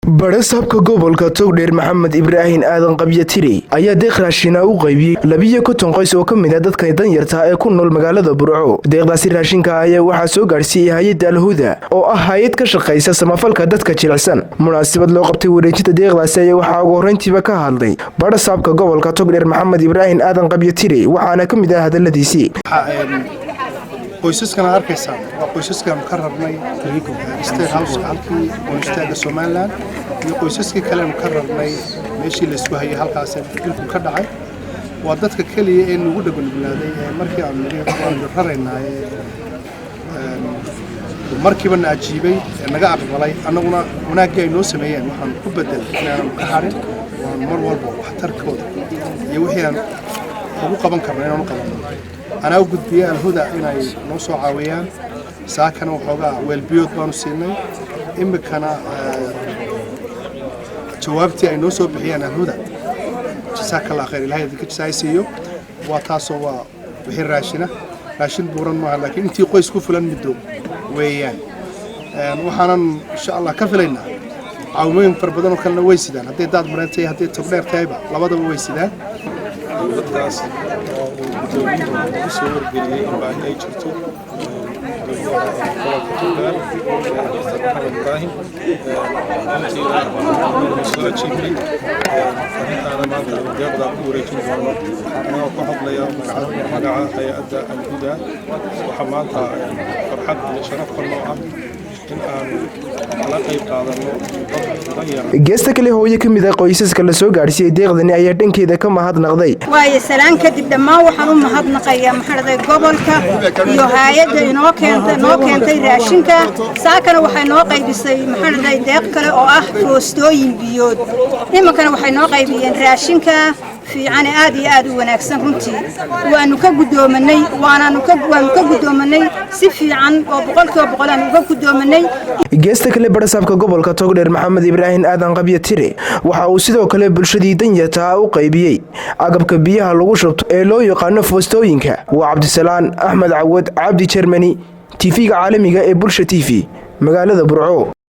Barasaabka gobolka Togdheer Maxamed Ibraahin Aadan Qabyatire ayaa deeq raashin u qaybiyay 12 qoys oo kamid ah dadka danyarta ee ku nool magaalada Burco. Deeqdaasi raashinka ayaa waxaa soo gaarsiiyay hay'adda Al-Huda oo ah hay'ad ka shaqeysa samafalka dadka jilicsan. Munaasabad loo qabtay wareejinta deeqdaasi ayaa waxaa ugu horeyntiiba ka hadlay barasaabka gobolka Togdheer Maxamed Ibraahin Aadan Qabyatire waxaana kamid ah hadaladiisii. qoysaskan arkaysan waa qoysaskan ka rabnay state house halkii qoysaska Soomaaliland iyo qoysaska kale ka rabnay meeshii la isku hayay halkaas dilku ka dhacay waa dadka kaliya ee ugu dhagbanaanay markii aan raraynay markiiba naajiibay naga aqbalay annaguna wanaagii ay noo sameeyeen waxaan ku bedelay inaan ka harin waan mar walba waxtarkooda iyo wixii aan ugu qaban karnay inaan qaban أنا أوجد بيا الهدى إني نوصل عويان ساكن وحوجا والبيوت بانوسيني إما كان جوابتي أي نوصل بيا الهدى جزاك الله خير الهي ذيك سايسيو وتاسوا بحير راشين بورن ما لكن أنتي قوي سكوفلان بدو ويان وحنا إن شاء الله كفلنا عومين فربنا وكلنا ويسدان هدي داد مرنتي هدي تبلير تايبة لبضة ويسدان soo geliyay in baa ay jirto geesta kale hooyo kamid ah qoysaska la soo gaarsiiyay deeqdani ayaa dhankeeda ka mahadnaqday waaye salaan kadib dhammaan waxaan u mahadnaqayaa maxamed gobolka iyo hay'adda inoo keentay raashinka saakana waxay noo qaybisay maxamed deeq kale oo ah foostooyin biyood imankana waxay noo qaybiyeen raashinka fiican aad iyo aad u wanaagsan runtii waanu ka gudoomanay si fiican oo boqolkiiba aan uga gudoomanay geesta kale barasaabka gobolka Togdheer Maxamed Ibraahin Aadan Qabyatire waxa uu sidoo kale bulshadii danyarta u qaybiyay agabka biyaha lagu shubto ee loo yaqaan foostooyinka waa Cabdisalaan Axmed Cawad Cabdi Germany TV-ga caalamiga ee Bulsha TV magaalada Burco.